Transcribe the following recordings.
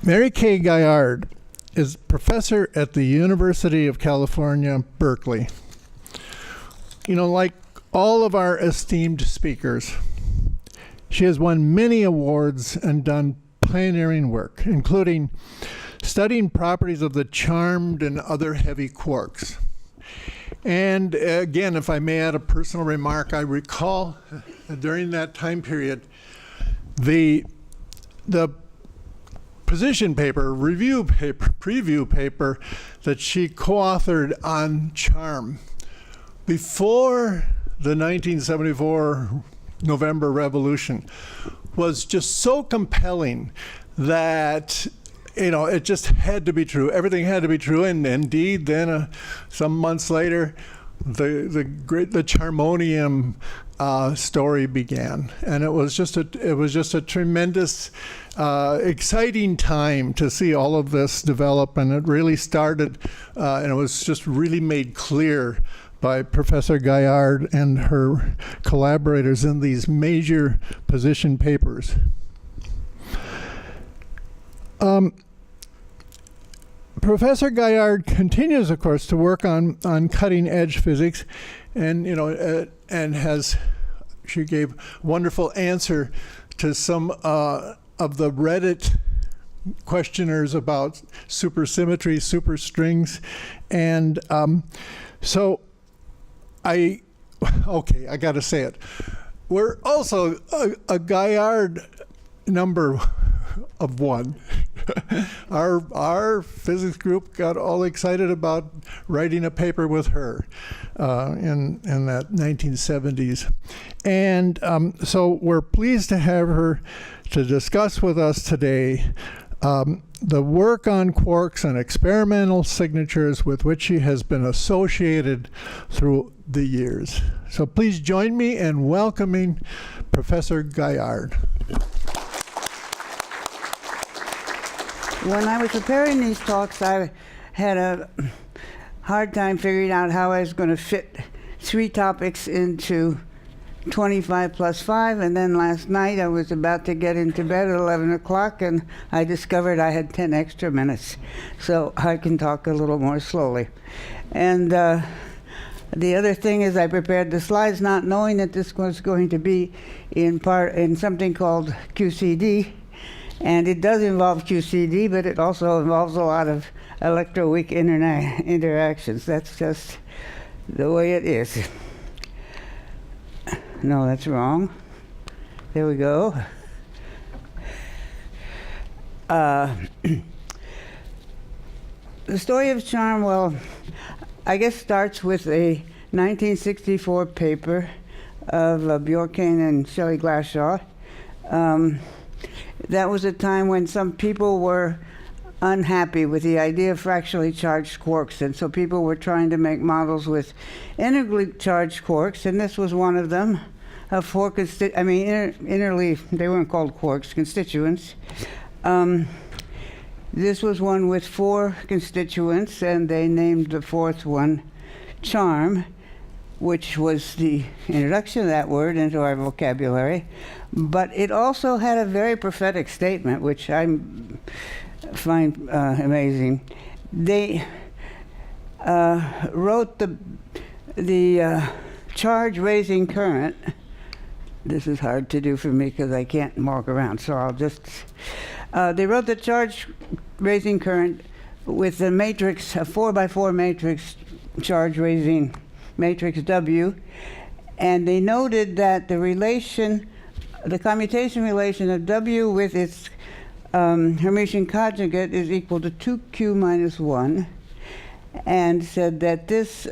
Mary Kay Gaillard is professor at the University of California, Berkeley. You know, like all of our esteemed speakers, she has won many awards and done pioneering work, including studying properties of the charmed and other heavy quarks. And again, if I may add a personal remark, I recall during that time period, the position paper, review paper, preview paper that she co-authored on charm before the 1974 November Revolution was just so compelling that, you know, it just had to be true. Everything had to be true, and indeed, then some months later, the Charmonium story began, and it was just a tremendous, exciting time to see all of this develop, and it really started, and it was just really made clear by Professor Gaillard and her collaborators in these major position papers. Professor Gaillard continues, of course, to work on cutting-edge physics, and she gave a wonderful answer to some of the Reddit questioners about supersymmetry, superstrings, and so I got to say it. We're also a Gaillard number of one. Our physics group got all excited about writing a paper with her in that 1970s. And so we're pleased to have her to discuss with us today the work on quarks and experimental signatures with which she has been associated through the years. So please join me in welcoming Professor Gaillard. When I was preparing these talks, I had a hard time figuring out how I was going to fit 3 topics into 25 plus 5, and then last night I was about to get into bed at 11 o'clock, and I discovered I had 10 extra minutes, so I can talk a little more slowly. And the other thing is I prepared the slides not knowing that this was going to be in something called QCD. And it does involve QCD, but it also involves a lot of electroweak interactions. That's just the way it is. No, that's wrong. There we go. The story of charm, well, I guess starts with a 1964 paper of Bjorkane and Shelley Glashaw. That was a time when some people were unhappy with the idea of fractionally charged quarks, and so people were trying to make models with integrally charged quarks, and this was one of them. Integrally, they weren't called quarks, constituents. This was one with 4 constituents, and they named the 4th one charm, which was the introduction of that word into our vocabulary. But it also had a very prophetic statement, which I find amazing. They wrote the charge-raising current. This is hard to do for me because I can't walk around, so I'll just... they wrote the charge-raising current with the matrix, a 4x4 matrix, charge-raising matrix W, and they noted that the commutation relation of W with its Hermitian conjugate is equal to 2Q minus 1, and said that this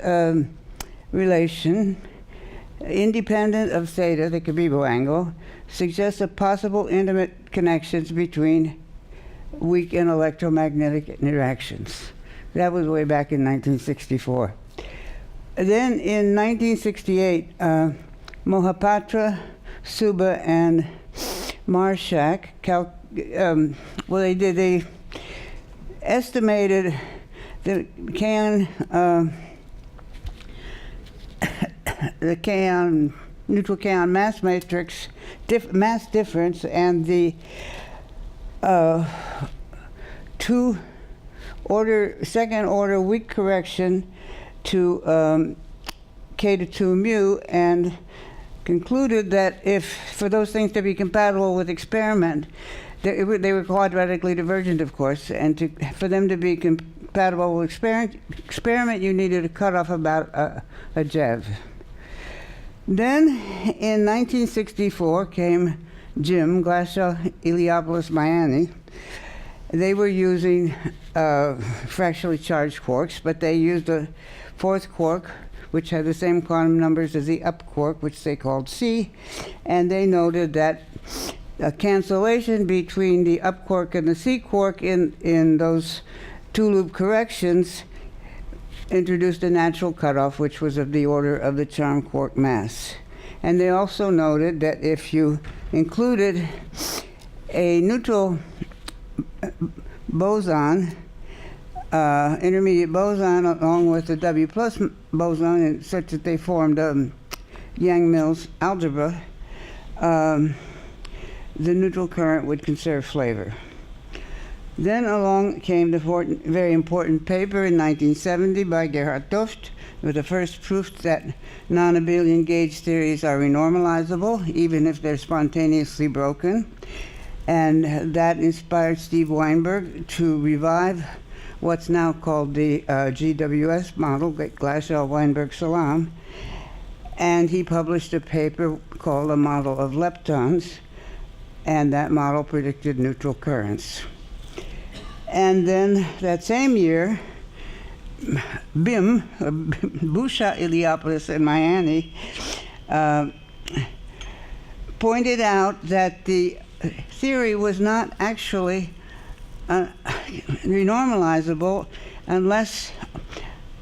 relation, independent of theta, the Cabibbo angle, suggests a possible intimate connections between weak and electromagnetic interactions. That was way back in 1964. Then in 1968, Mohapatra, Suba, and Marshak, they estimated the neutral kaon mass matrix mass difference and the second order weak correction to K to 2 mu, and concluded that if, for those things to be compatible with experiment, they were quadratically divergent, of course, and for them to be compatible with experiment, you needed a cutoff about a JEV. Then, in 1964, came Jim, Glasgow, Eliopoulos, Miami. They were using fractionally charged quarks, but they used a fourth quark, which had the same quantum numbers as the up quark, which they called C, and they noted that a cancellation between the up quark and the C quark in those two-loop corrections introduced a natural cutoff, which was of the order of the charm quark mass. And they also noted that if you included a neutral boson, intermediate boson, along with the W plus boson, such that they formed Yang-Mills algebra, the neutral current would conserve flavor. Then along came the very important paper in 1970 by Gerhard Toft, with the first proof that non-abelian gauge theories are renormalizable, even if they're spontaneously broken. And that inspired Steve Weinberg to revive what's now called the GWS model, Glasgow-Weinberg-Salam. And he published a paper called A Model of Leptons, and that model predicted neutral currents. And then that same year, Busha, Eliopoulos, and Miami pointed out that the theory was not actually renormalizable unless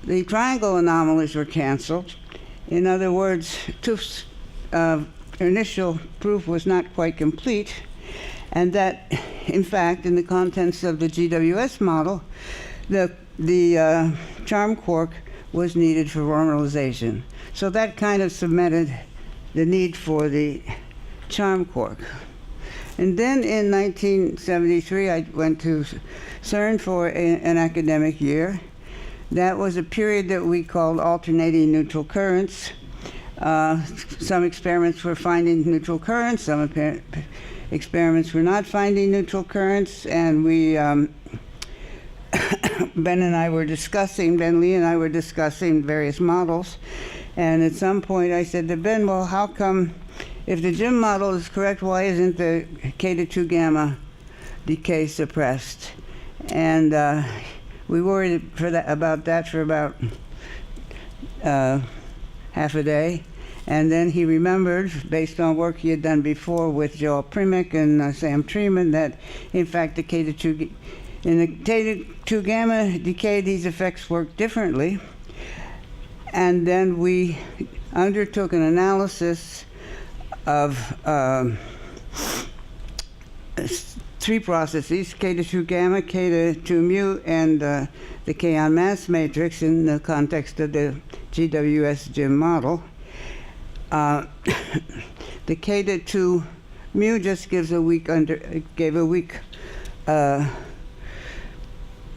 the triangle anomalies were canceled. In other words, Tuft's initial proof was not quite complete, and that, in fact, in the contents of the GWS model, the charm quark was needed for normalization. So that kind of cemented the need for the charm quark. And then in 1973, I went to CERN for an academic year. That was a period that we called alternating neutral currents. Some experiments were finding neutral currents, some experiments were not finding neutral currents, and we, Ben Lee and I were discussing various models. And at some point I said to Ben, well, how come, if the Jim model is correct, why isn't the K to 2 gamma decay suppressed? And we worried about that for about half a day. And then he remembered, based on work he had done before with Joel Primick and Sam Treman, that in fact the K to 2, in the K to 2 gamma decay, these effects work differently. And then we undertook an analysis of three processes: K to 2 gamma, K to 2 mu, and the kaon mass matrix in the context of the GWS Jim model. The K to 2 mu just gave a weak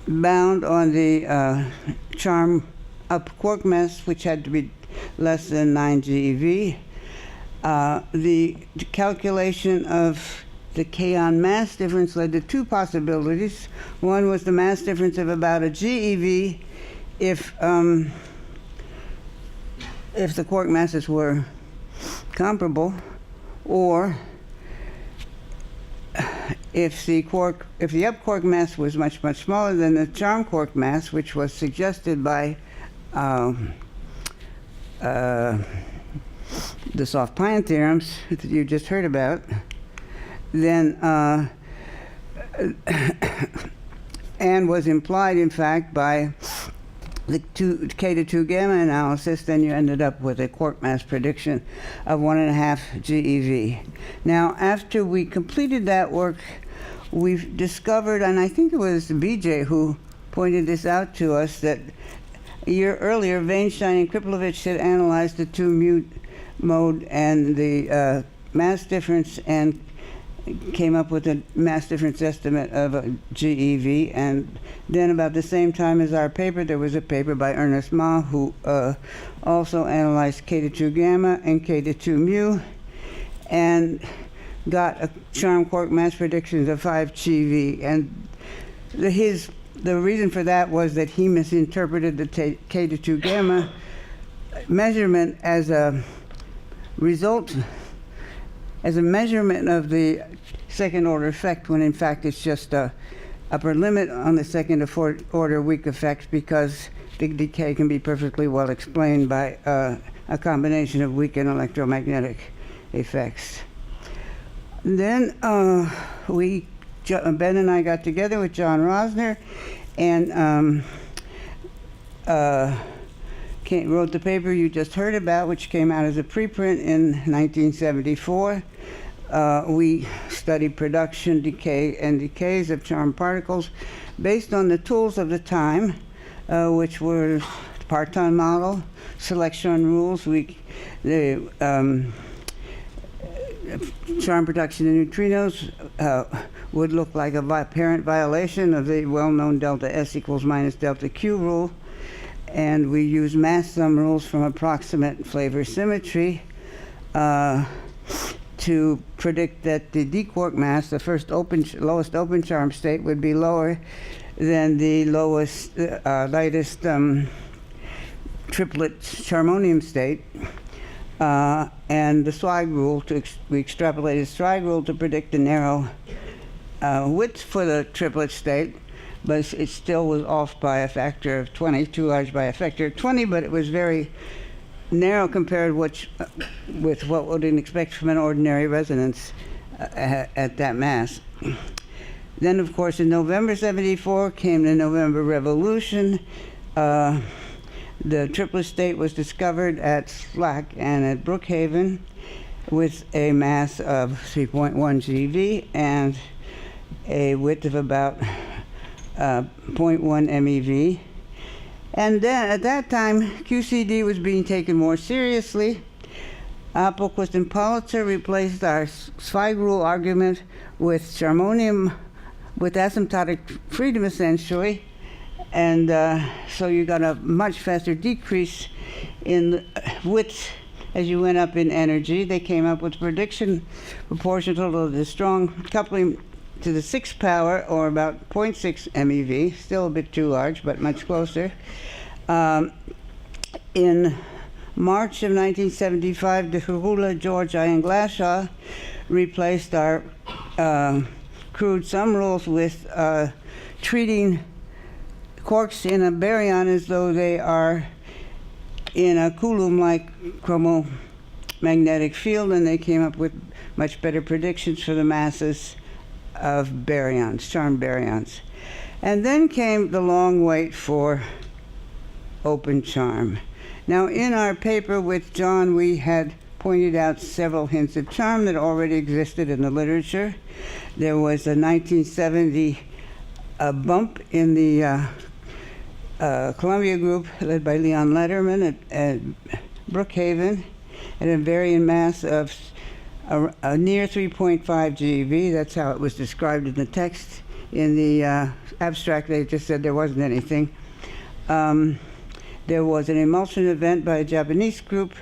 bound on the charm up quark mass, which had to be less than 9 GeV. The calculation of the kaon mass difference led to two possibilities. One was the mass difference of about a GeV if the quark masses were comparable, or if the up quark mass was much, much smaller than the charm quark mass, which was suggested by the soft Pine theorems that you just heard about, then and was implied, in fact, by the K to 2 gamma analysis, then you ended up with a quark mass prediction of 1.5 GeV. Now, after we completed that work, we've discovered, and I think it was BJ who pointed this out to us, that a year earlier, Weinstein and Kriplovich had analyzed the 2 mu mode and the mass difference and came up with a mass difference estimate of a GeV, and then about the same time as our paper, there was a paper by Ernest Ma, who also analyzed K to 2 gamma and K to 2 mu, and got a charm quark mass predictions of 5 GeV. And the reason for that was that he misinterpreted the K to 2 gamma measurement as a result, as a measurement of the second order effect, when in fact it's just a upper limit on the second to fourth order weak effects, because the decay can be perfectly well explained by a combination of weak and electromagnetic effects. Then Ben and I got together with John Rosner and wrote the paper you just heard about, which came out as a preprint in 1974. We studied production, decay, and decays of charm particles based on the tools of the time, which were the parton model, selection rules. The charm production in neutrinos would look like a apparent violation of the well-known delta S equals minus delta Q rule. And we use mass sum rules from approximate flavor symmetry to predict that the d-quark mass, the lowest open charm state, would be lower than the lowest, lightest triplet charmonium state. And the Zweig rule, we extrapolated Zweig rule to predict the narrow width for the triplet state, but it still was off by a factor of 20, too large by a factor of 20, but it was very narrow compared with what one would expect from an ordinary resonance at that mass. Then, of course, in November 74 came the November Revolution. The triplet state was discovered at SLAC and at Brookhaven with a mass of 3.1 GeV and a width of about 0.1 MeV. And then at that time, QCD was being taken more seriously. Appelquist and Politzer replaced our Zweig rule argument with charmonium, with asymptotic freedom essentially. And so you got a much faster decrease in width as you went up in energy. They came up with prediction proportional to the strong coupling to the 6th power, or about 0.6 MeV, still a bit too large, but much closer. In March of 1975, de Herula, George, I, and Glashaw replaced our crude sum rules with treating quarks in a baryon as though they are in a Coulomb-like chromomagnetic field, and they came up with much better predictions for the masses of baryons, charm baryons. And then came the long wait for open charm. Now, in our paper with John, we had pointed out several hints of charm that already existed in the literature. There was a 1970 bump in the Columbia group led by Leon Letterman at Brookhaven at a baryon mass of a near 3.5 GeV. That's how it was described in the text. In the abstract, they just said there wasn't anything. There was an emulsion event by a Japanese group,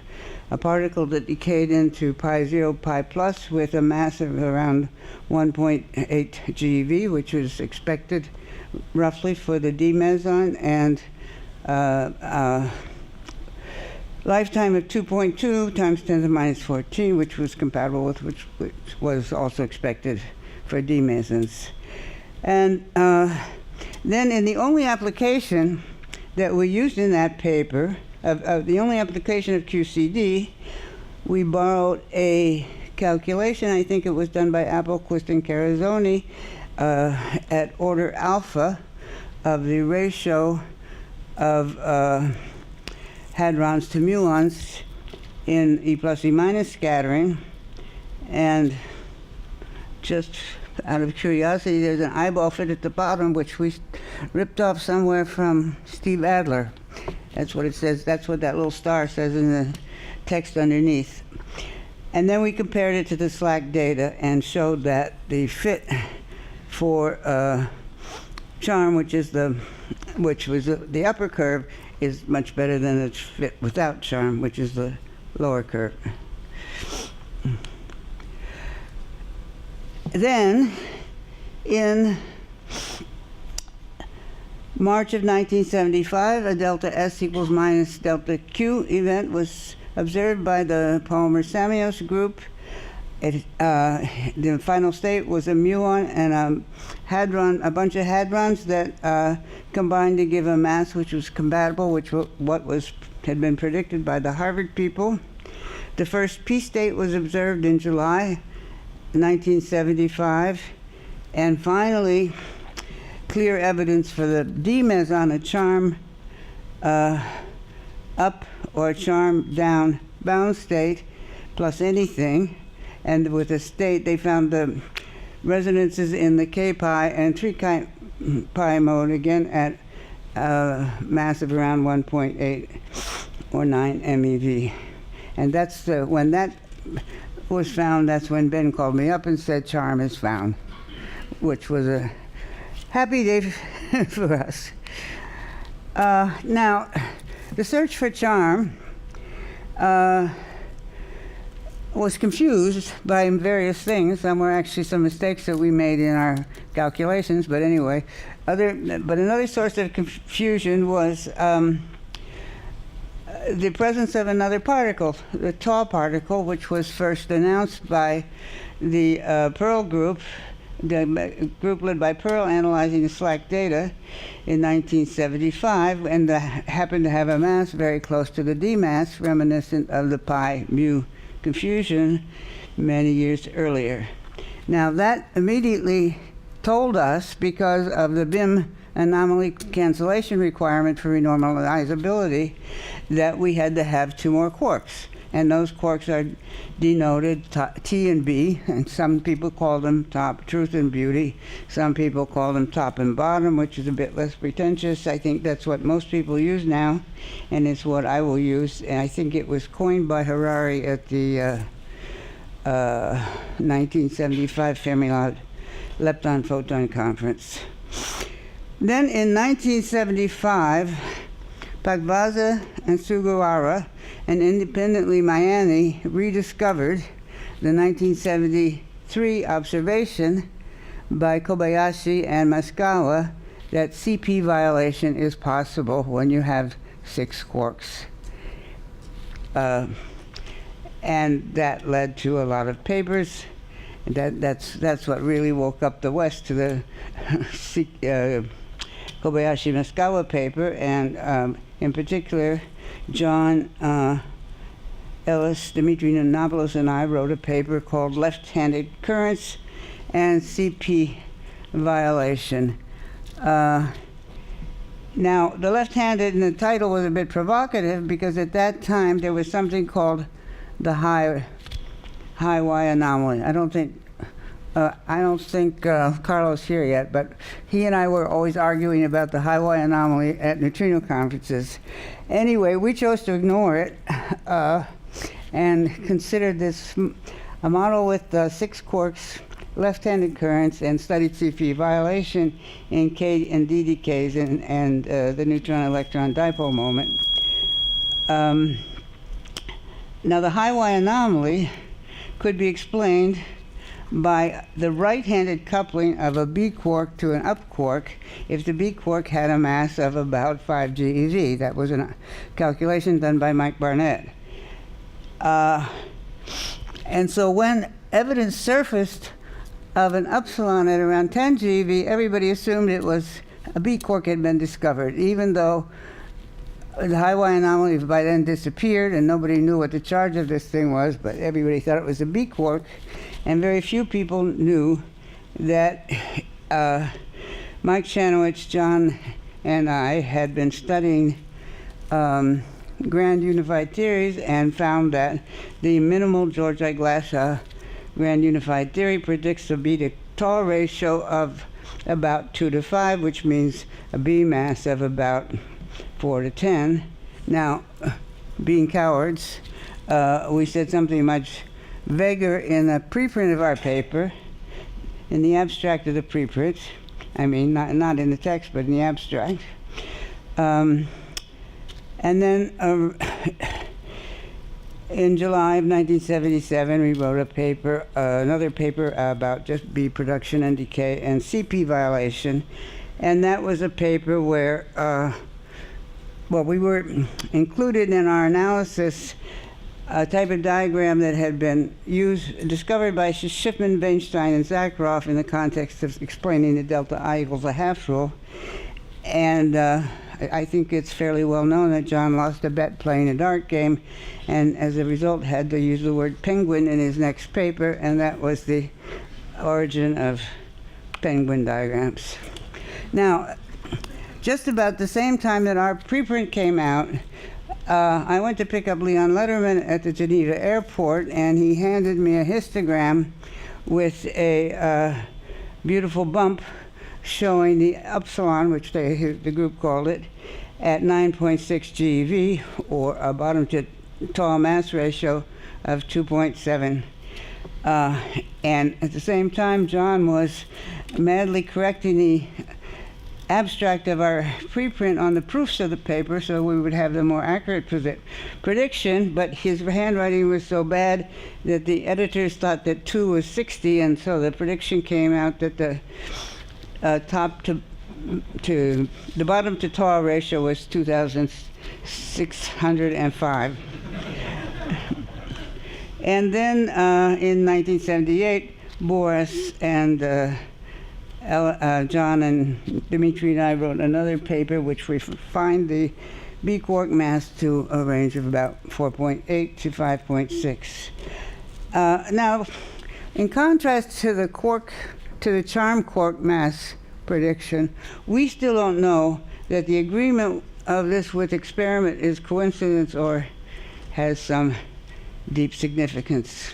a particle that decayed into pi 0, pi plus, with a mass of around 1.8 GeV, which was expected roughly for the D meson, and lifetime of 2.2 times 10 to the minus 14, which was compatible with which was also expected for D mesons. And then in the only application that we used in that paper, the only application of QCD, we borrowed a calculation, I think it was done by Appelquist and Carrizzoni, at order alpha of the ratio of hadrons to muons in E plus E minus scattering. And just out of curiosity, there's an eyeball fit at the bottom, which we ripped off somewhere from Steve Adler. That's what it says. That's what that little star says in the text underneath. And then we compared it to the SLAC data and showed that the fit for charm, which was the upper curve, is much better than its fit without charm, which is the lower curve. Then, in March of 1975, a delta S equals minus delta Q event was observed by the Palmer-Samios group. The final state was a muon and a bunch of hadrons that combined to give a mass which was compatible, which had been predicted by the Harvard people. The first p state was observed in July 1975, and finally, clear evidence for the d meson, a charm up or charm down bound state plus anything. And with a state, they found the resonances in the k-pi and 3-pi mode, again at mass of around 1.8 or 9 MeV. And that's when that was found, that's when Ben called me up and said charm is found, which was a happy day for us. Now, the search for charm was confused by various things. Some were actually some mistakes that we made in our calculations, but anyway. But another source of confusion was the presence of another particle, the tau particle, which was first announced by the Pearl group, the group led by Pearl analyzing the SLAC data in 1975, and happened to have a mass very close to the d mass, reminiscent of the pi mu confusion many years earlier. Now that immediately told us, because of the BIM anomaly cancellation requirement for renormalizability, that we had to have two more quarks. And those quarks are denoted T and B, and some people call them top, truth and beauty. Some people call them top and bottom, which is a bit less pretentious. I think that's what most people use now, and it's what I will use. And I think it was coined by Harari at the 1975 Fermi Lepton Photon Conference. Then in 1975, Pagbaza and Sugawara, and independently Mayani, rediscovered the 1973 observation by Kobayashi and Maskawa that CP violation is possible when you have 6 quarks. And that led to a lot of papers. That's what really woke up the West to the Kobayashi-Maskawa paper, and in particular, John Ellis, Dimitri Nanopoulos, and I wrote a paper called Left-Handed Currents and CP Violation. Now, the left-handed in the title was a bit provocative, because at that time there was something called the high Y anomaly. I don't think Carlos here yet, but he and I were always arguing about the high Y anomaly at neutrino conferences. Anyway, we chose to ignore it and considered this a model with 6 quarks, left-handed currents, and studied CP violation in K and D decays and the neutron-electron dipole moment. Now, the high Y anomaly could be explained by the right-handed coupling of a B quark to an up quark if the B quark had a mass of about 5 GeV. That was a calculation done by Mike Barnett. And so when evidence surfaced of an upsilon at around 10 GeV, everybody assumed it was a B quark had been discovered, even though the high Y anomaly by then disappeared and nobody knew what the charge of this thing was, but everybody thought it was a B quark. And very few people knew that Mike Shanowitz, John, and I had been studying grand unified theories and found that the minimal Georgi-Glashow grand unified theory predicts a B to tau ratio of about 2 to 5, which means a B mass of about 4 to 10. Now, being cowards, we said something much Weger in a preprint of our paper, in the abstract of the preprint. I mean, not in the text, but in the abstract. And then in July of 1977, we wrote a paper, another paper about just bee production and decay and CP violation. And that was a paper where, well, we were included in our analysis a type of diagram that had been discovered by Shipman, Weinstein, and Zakharov in the context of explaining the delta I equals a half rule. And I think it's fairly well known that John lost a bet playing a dart game, and as a result had to use the word penguin in his next paper, and that was the origin of penguin diagrams. Now, just about the same time that our preprint came out, I went to pick up Leon Letterman at the Geneva airport, and he handed me a histogram with a beautiful bump showing the upsilon, which the group called it, at 9.6 GeV, or a bottom to tall mass ratio of 2.7. And at the same time, John was madly correcting the abstract of our preprint on the proofs of the paper so we would have the more accurate prediction, but his handwriting was so bad that the editors thought that 2 was 60, and so the prediction came out that the the bottom to tall ratio was 2,605. And then in 1978, Boris and John and Dimitri and I wrote another paper which refined the bee quark mass to a range of about 4.8 to 5.6. Now, in contrast to the charm quark mass prediction, we still don't know that the agreement of this with experiment is coincidence or has some deep significance.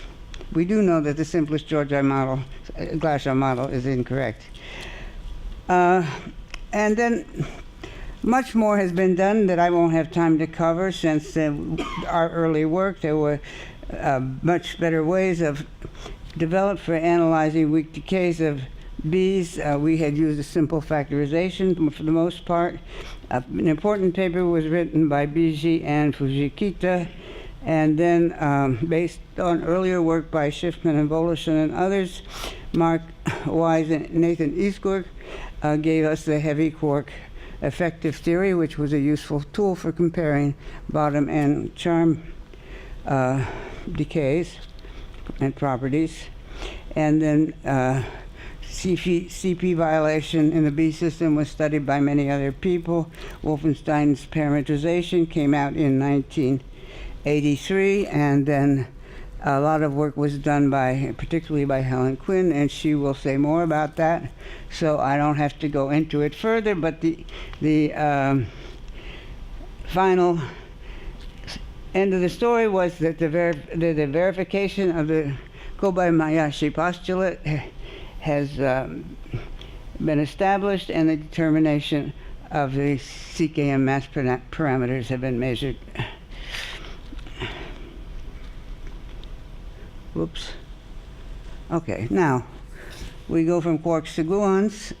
We do know that the simplest Glashow model is incorrect. And then much more has been done that I won't have time to cover since our early work. There were much better ways of developed for analyzing weak decays of bees. We had used a simple factorization for the most part. An important paper was written by Biji and Fujikita, and then based on earlier work by Schiffman and Voloshin and others, Mark Wise and Nathan Eastgurk gave us the heavy quark effective theory, which was a useful tool for comparing bottom and charm decays and properties. And then CP violation in the bee system was studied by many other people. Wolfenstein's parametrization came out in 1983, and then a lot of work was done particularly by Helen Quinn, and she will say more about that, so I don't have to go into it further, but the final end of the story was that the verification of the Kobayashi postulate has been established, and the determination of the CKM mass parameters have been measured. Whoops. Okay, now we go from quarks to gluons.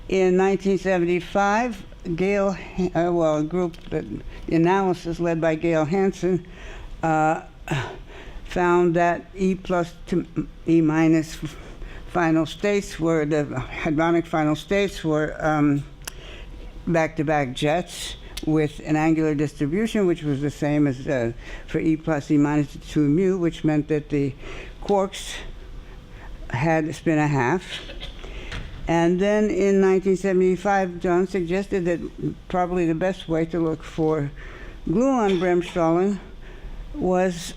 In 1975, a group that the analysis led by Gail Hansen found that E plus to E minus final states were the hadronic final states were back-to-back jets with an angular distribution which was the same as for E plus E minus 2 mu, which meant that the quarks had spin a half. And then in 1975, John suggested that probably the best way to look for gluon Bremsstrahlung was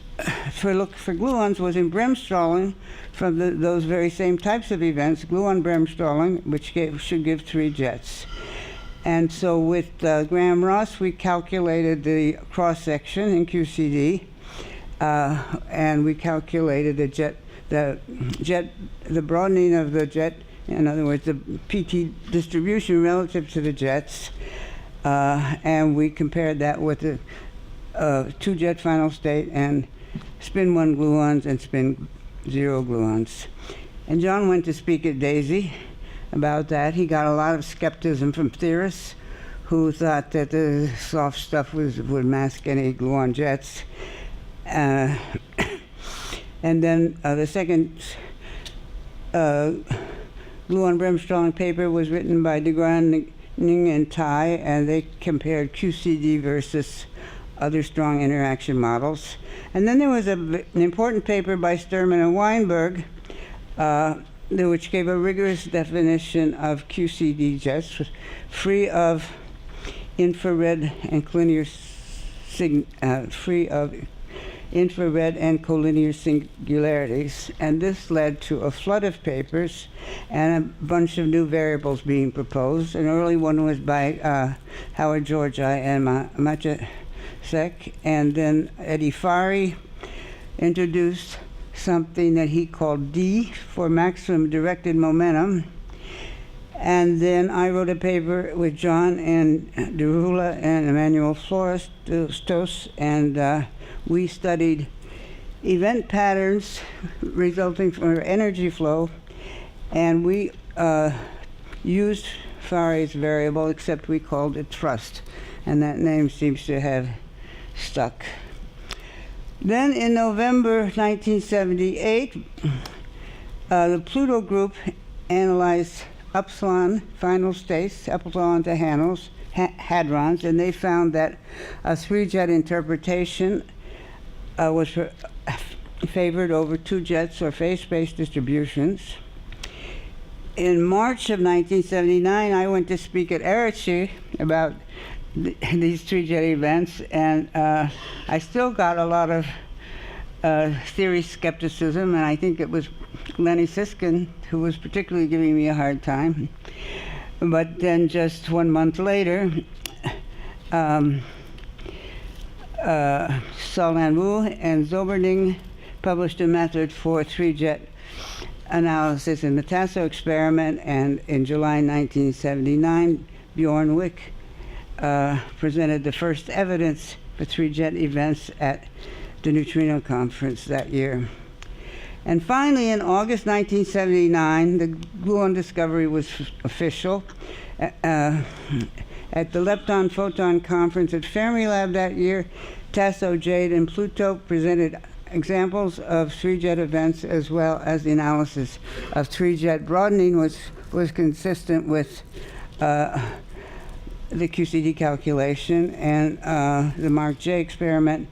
for gluons was in Bremsstrahlung from those very same types of events, gluon Bremsstrahlung, which should give 3 jets. And so with Graham-Ross, we calculated the cross-section in QCD, and we calculated the broadening of the jet, in other words, the PT distribution relative to the jets, and we compared that with the 2-jet final state and spin 1 gluons and spin 0 gluons. And John went to speak at Daisy about that. He got a lot of skepticism from theorists who thought that the soft stuff would mask any gluon jets. And then the second gluon-Bremsstrahlung paper was written by de Graaning and Tai, and they compared QCD versus other strong interaction models. And then there was an important paper by Sturman and Weinberg, which gave a rigorous definition of QCD jets, free of infrared and collinear singularities, and this led to a flood of papers and a bunch of new variables being proposed. An early one was by Howard Georgi and Maciasek, and then Eddie Fari introduced something that he called D for maximum directed momentum. And then I wrote a paper with John and Derula and Emmanuel Florestos, and we studied event patterns resulting from energy flow, and we used Fari's variable, except we called it thrust, and that name seems to have stuck. Then in November 1978, the Pluto group analyzed upsilon final states, epsilon to hadrons, and they found that a 3-jet interpretation was favored over 2 jets or phase space distributions. In March of 1979, I went to speak at Erici about these 3-jet events, and I still got a lot of theory skepticism, and I think it was Lenny Siskin who was particularly giving me a hard time. But then just 1 month later, Solhan Wu and Zoberding published a method for 3-jet analysis in the Tasso experiment, and in July 1979, Bjorn Wick presented the first evidence for 3-jet events at the Neutrino Conference that year. And finally, in August 1979, the gluon discovery was official. At the Lepton-Photon Conference at Fermilab that year, Tasso, Jade, and Pluto presented examples of 3-jet events, as well as the analysis of 3-jet broadening, which was consistent with the QCD calculation, and the Mark J experiment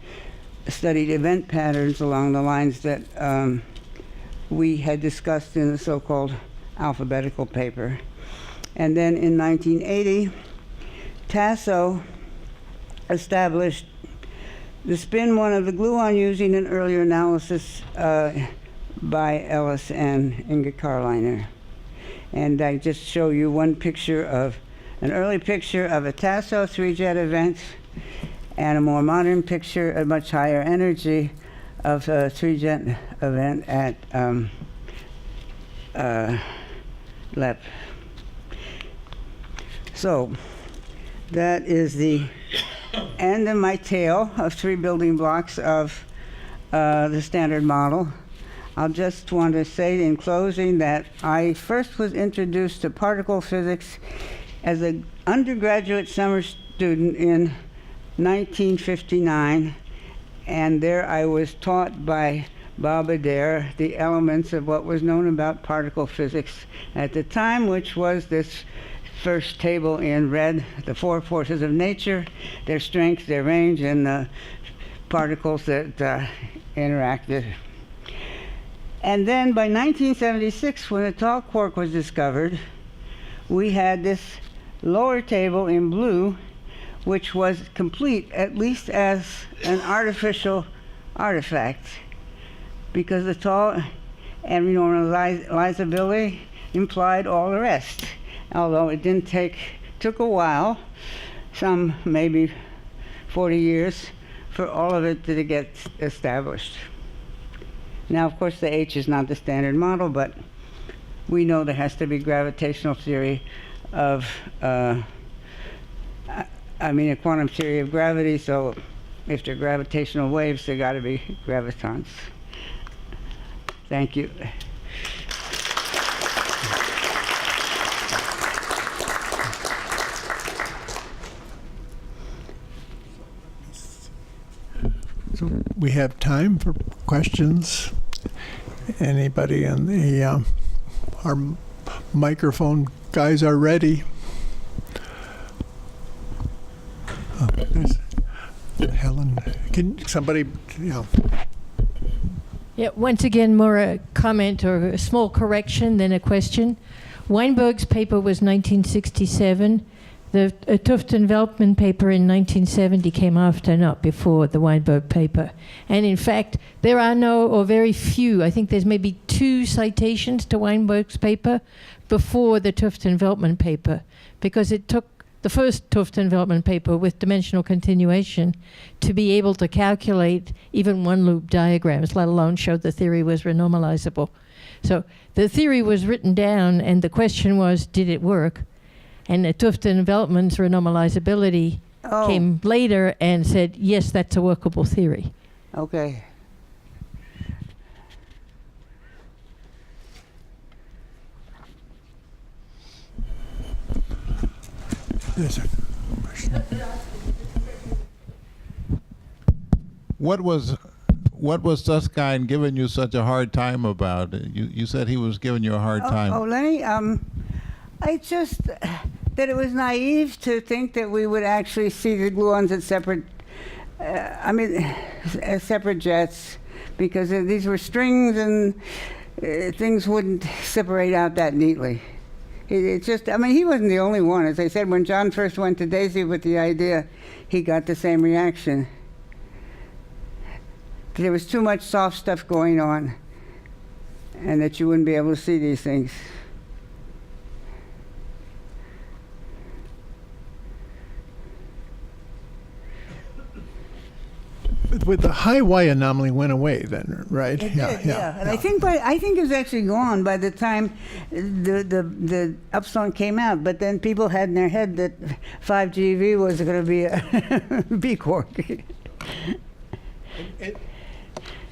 studied event patterns along the lines that we had discussed in the so-called alphabetical paper. And then in 1980, Tasso established the spin 1 of the gluon using an earlier analysis by Ellis and Inge Karliner. And I just show you one picture of an early picture of a Tasso 3-jet event, and a more modern picture, a much higher energy, of a 3-jet event at LEP. So that is the end of my tale of 3 building blocks of the Standard Model. I'll just want to say in closing that I first was introduced to particle physics as an undergraduate summer student in 1959, and there I was taught by Bob Adair the elements of what was known about particle physics at the time, which was this first table in red, the 4 forces of nature, their strength, their range, and the particles that interacted. And then by 1976, when the tall quark was discovered, we had this lower table in blue, which was complete, at least as an artificial artifact, because the tall and renormalizability implied all the rest. Although it took a while, some maybe 40 years, for all of it to get established. Now, of course, the H is not the Standard Model, but we know there has to be gravitational theory of, a quantum theory of gravity, so If they're gravitational waves, they got to be gravitons. Thank you. So we have time for questions. Anybody in the our microphone guys are ready. There's Helen. Can somebody? Yeah. Yeah, once again, more a comment or a small correction than a question. Weinberg's paper was 1967. The Tufton-Veltman paper in 1970 came after, not before the Weinberg paper. And in fact, there are no, or very few, I think there's maybe 2 citations to Weinberg's paper before the Tufton-Veltman paper, because it took the first Tufton-Veltman paper with dimensional continuation to be able to calculate even one-loop diagrams, let alone show the theory was renormalizable. So the theory was written down, and the question was, did it work? And the Tufton-Veltman's renormalizability came later and said, yes, that's a workable theory. Okay. There's a question. What was Susskind giving you such a hard time about? You said he was giving you a hard time. Oh, Lenny, I just that it was naive to think that we would actually see the gluons at separate, as separate jets, because these were strings and things wouldn't separate out that neatly. It's just, he wasn't the only one. As I said, when John first went to Daisy with the idea, he got the same reaction. There was too much soft stuff going on, and that you wouldn't be able to see these things. With the high Y anomaly went away then, right? It did, yeah. And I think it was actually gone by the time the upsilon came out. But then people had in their head that 5GeV was going to be a B quark.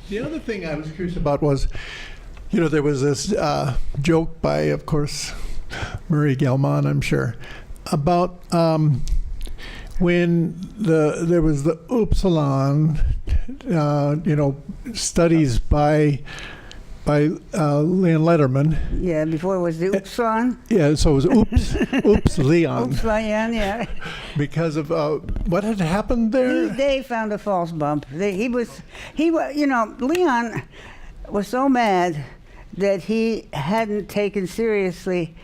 The other thing I was curious about was, there was this joke by, of course, Murray Gell-Mann, I'm sure, about when there was the upsilon, studies by Leon Lederman. Yeah, before it was the upsilon. Yeah, so it was oops Leon. Oops Leon, yeah. Because of what had happened there. They found a false bump. Leon was so mad that he hadn't taken seriously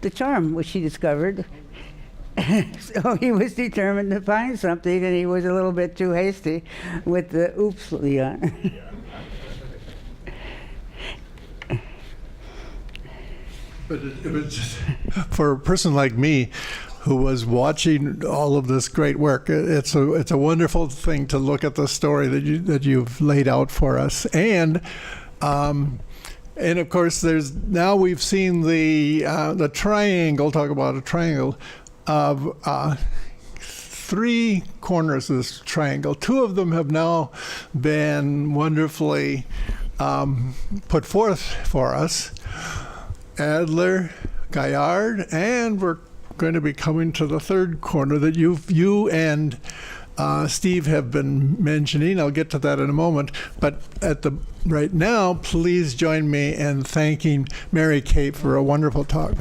the charm which he discovered. So he was determined to find something, and he was a little bit too hasty with the oops Leon. But it was just, for a person like me who was watching all of this great work, it's a wonderful thing to look at the story that you've laid out for us. And of course, now we've seen the triangle, talk about a triangle, of 3 corners of this triangle. 2 of them have now been wonderfully put forth for us. Adler, Gaillard, and we're going to be coming to the 3rd corner that you and Steve have been mentioning. I'll get to that in a moment. But right now, please join me in thanking Mary Kate for a wonderful talk.